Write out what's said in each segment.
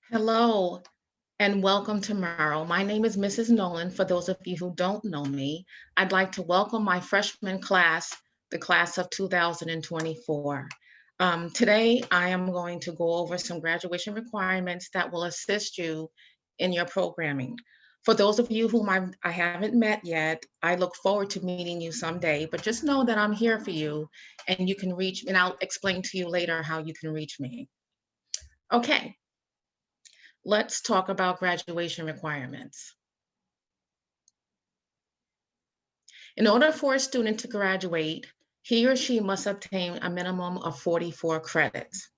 Hello and welcome to Merrill. My name is Mrs. Nolan. For those of you who don't know me, I'd like to welcome my freshman class, the class of 2024. Today, I am going to go over some graduation requirements that will assist you in your programming. For those of you whom I haven't met yet, I look forward to meeting you someday, but just know that I'm here for you and you can reach, and I'll explain to you later how you can reach me. Okay. Let's talk about graduation requirements. In order for a student to graduate, he or she must obtain a minimum of 44 credits.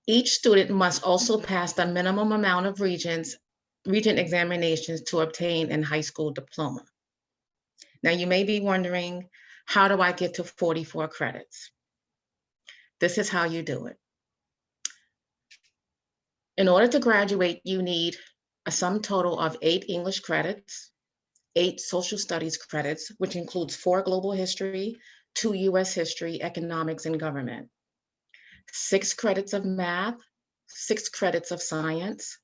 Each student must also pass the minimum amount of regent examinations to obtain a high school diploma. Now you may be wondering, how do I get to 44 credits? This is how you do it. In order to graduate, you need a sum total of 8 English credits, 8 social studies credits, which includes 4 global history, 2 US history, economics, and government, 6 credits of math, 6 credits of science,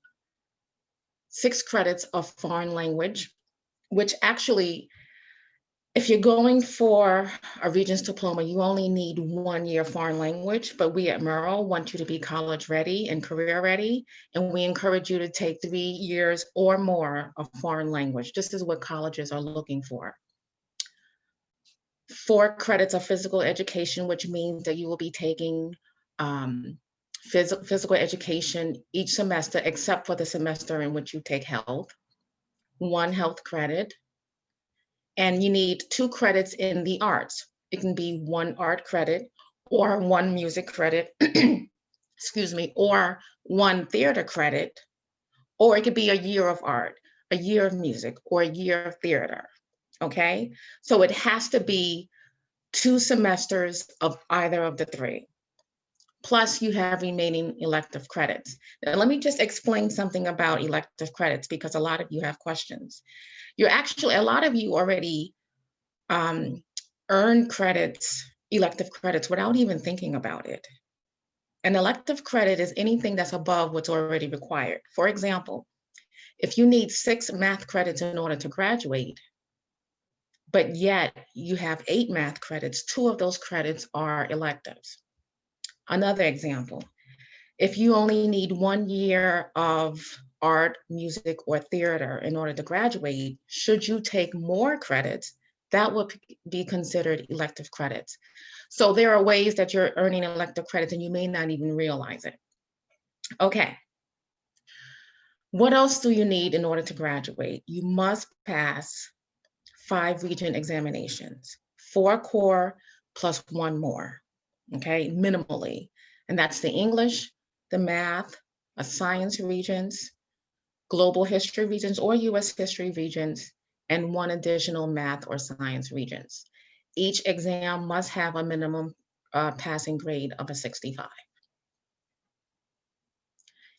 6 credits of foreign language, which actually, if you're going for a Regents diploma, you only need 1 year foreign language, but we at Merrill want you to be college ready and career ready, and we encourage you to take 3 years or more of foreign language. This is what colleges are looking for. 4 credits of physical education, which means that you will be taking physical education each semester, except for the semester in which you take health, 1 health credit, and you need 2 credits in the arts. It can be 1 art credit or 1 music credit, excuse me, or 1 theater credit, or it could be a year of art, a year of music, or a year of theater, okay? So it has to be 2 semesters of either of the 3. Plus you have remaining elective credits. Now, let me just explain something about elective credits because a lot of you have questions. A lot of you already earn credits, elective credits, without even thinking about it. An elective credit is anything that's above what's already required. For example, if you need 6 math credits in order to graduate, but yet you have 8 math credits, 2 of those credits are electives. Another example, if you only need 1 year of art, music, or theater in order to graduate, should you take more credits, that would be considered elective credits. So there are ways that you're earning elective credits and you may not even realize it. Okay. What else do you need in order to graduate? You must pass 5 Regent examinations, 4 core plus 1 more, okay, minimally. And that's the English, the math, a science Regents, global history Regents or US history Regents, and 1 additional math or science Regents. Each exam must have a minimum passing grade of a 65.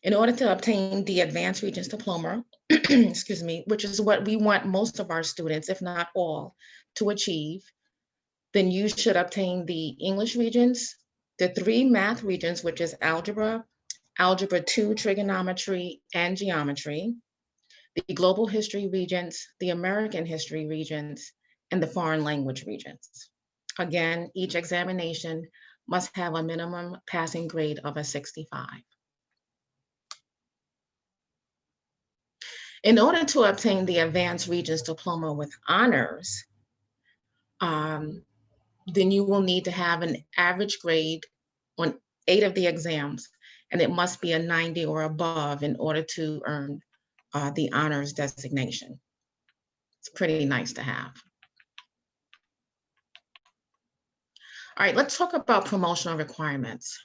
In order to obtain the Advanced Regents Diploma, excuse me, which is what we want most of our students, if not all, to achieve, then you should obtain the English Regents, the 3 math Regents, which is algebra, algebra 2, trigonometry, and geometry, the global history Regents, the American history Regents, and the foreign language Regents. Again, each examination must have a minimum passing grade of a 65. In order to obtain the Advanced Regents Diploma with honors, then you will need to have an average grade on 8 of the exams, and it must be a 90 or above in order to earn the honors designation. It's pretty nice to have. All right, let's talk about promotional requirements.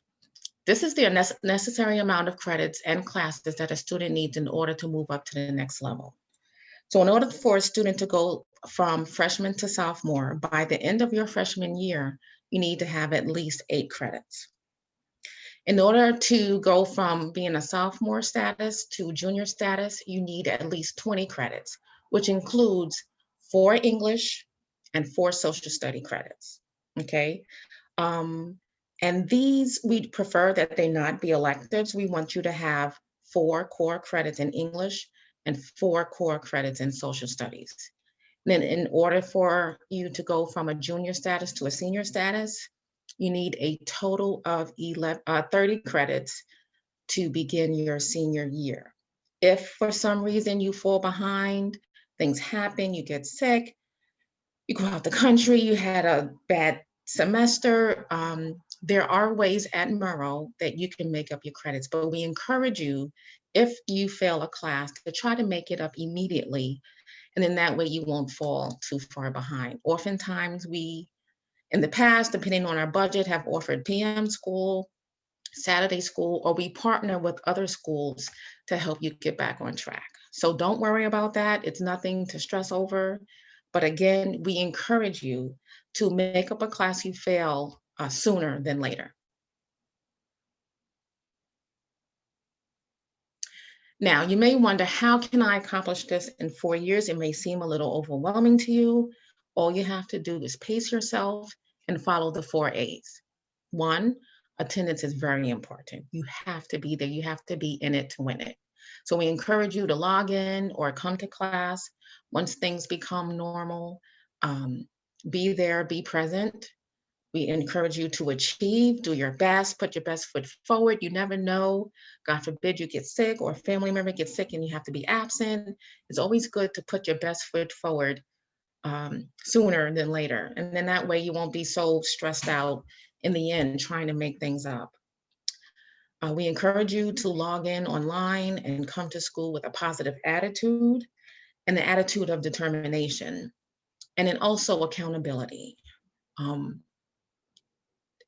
This is the necessary amount of credits and classes that a student needs in order to move up to the next level. So in order for a student to go from freshman to sophomore, by the end of your freshman year, you need to have at least 8 credits. In order to go from being a sophomore status to junior status, you need at least 20 credits, which includes 4 English and 4 social study credits, okay? And these, we prefer that they not be electives. We want you to have 4 core credits in English and 4 core credits in social studies. Then in order for you to go from a junior status to a senior status, you need a total of 30 credits to begin your senior year. If for some reason you fall behind, things happen, you get sick, you go out the country, you had a bad semester, there are ways at Murrow that you can make up your credits, but we encourage you, if you fail a class, to try to make it up immediately. And then that way you won't fall too far behind. Oftentimes we, in the past, depending on our budget, have offered PM school, Saturday school, or we partner with other schools to help you get back on track. So don't worry about that. It's nothing to stress over. But again, we encourage you to make up a class you fail sooner than later. Now, you may wonder, how can I accomplish this in 4 years? It may seem a little overwhelming to you. All you have to do is pace yourself and follow the 4 A's. 1, attendance is very important. You have to be there. You have to be in it to win it. So we encourage you to log in or come to class once things become normal. Be there, be present. We encourage you to achieve, do your best, put your best foot forward. You never know. God forbid you get sick or a family member gets sick and you have to be absent. It's always good to put your best foot forward sooner than later. And then that way you won't be so stressed out in the end trying to make things up. We encourage you to log in online and come to school with a positive attitude and the attitude of determination, and then also accountability.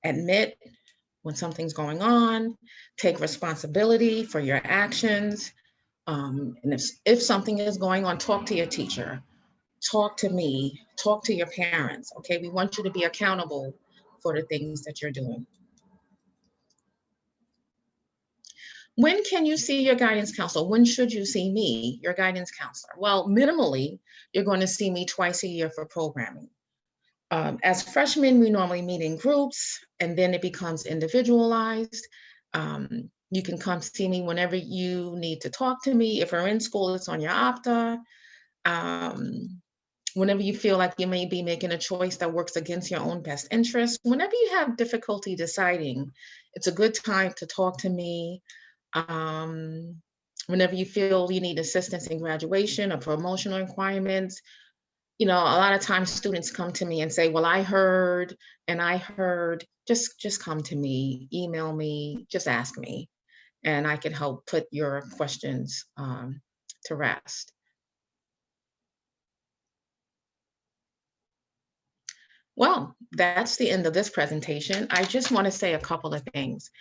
Admit when something's going on, take responsibility for your actions. And if something is going on, talk to your teacher, talk to me, talk to your parents, okay? We want you to be accountable for the things that you're doing. When can you see your guidance counselor? When should you see me, your guidance counselor? Well, minimally, you're going to see me twice a year for programming. As freshmen, we normally meet in groups, and then it becomes individualized. You can come see me whenever you need to talk to me. If we're in school, it's on your Opta. Whenever you feel like you may be making a choice that works against your own best interest, whenever you have difficulty deciding, it's a good time to talk to me. Whenever you feel you need assistance in graduation or promotional requirements, you know, a lot of times students come to me and say, well, I heard, just come to me, email me, just ask me, and I can help put your questions to rest. Well, that's the end of this presentation. I just want to say a couple of things.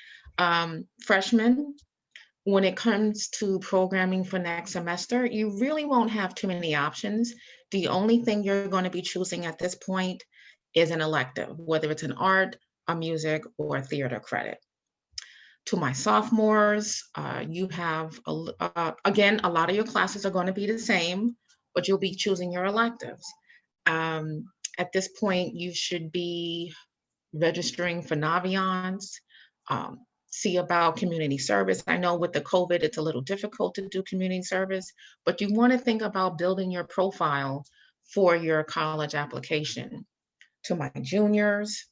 Freshmen, when it comes to programming for next semester, you really won't have too many options. The only thing you're going to be choosing at this point is an elective, whether it's an art, a music, or a theater credit. To my sophomores, you have, again, a lot of your classes are going to be the same, but you'll be choosing your electives. At this point, you should be registering for Naviance, see about community service. I know with the COVID, it's a little difficult to do community service, but you want to think about building your profile for your college application. To my juniors,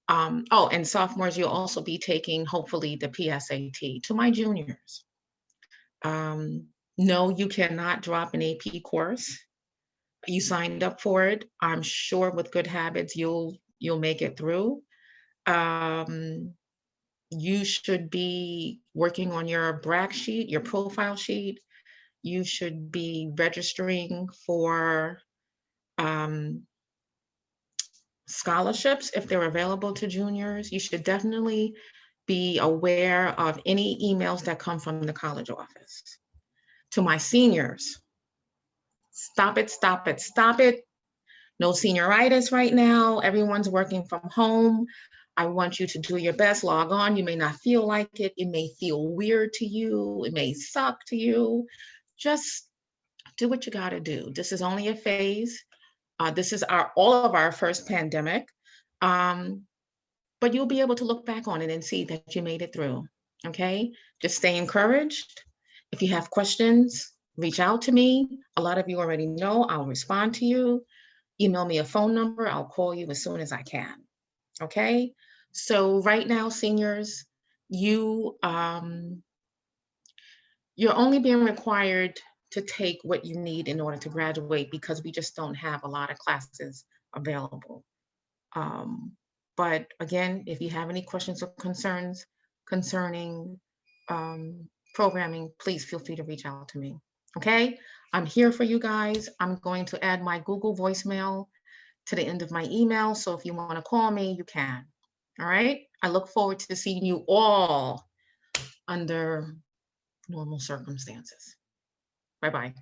and sophomores, you'll also be taking, hopefully, the PSAT. To my juniors, no, you cannot drop an AP course. You signed up for it. I'm sure with good habits, you'll make it through. You should be working on your brag sheet, your profile sheet. You should be registering for scholarships if they're available to juniors. You should definitely be aware of any emails that come from the college office. To my seniors, stop it, stop it, stop it. No senioritis right now. Everyone's working from home. I want you to do your best, log on. You may not feel like it. It may feel weird to you. It may suck to you. Just do what you gotta do. This is only a phase. This is all of our first pandemic. But you'll be able to look back on it and see that you made it through, okay? Just stay encouraged If you have questions, reach out to me. A lot of you already know I'll respond to you. Email me a phone number. I'll call you as soon as I can. Okay? So right now, seniors, you you're only being required to take what you need in order to graduate because we just don't have a lot of classes available. Um, but again, if you have any questions or concerns concerning programming, please feel free to reach out to me. Okay, I'm here for you guys. I'm going to add my Google voicemail to the end of my email. So if you want to call me, you can. All right. I look forward to seeing you all under normal circumstances. Bye bye.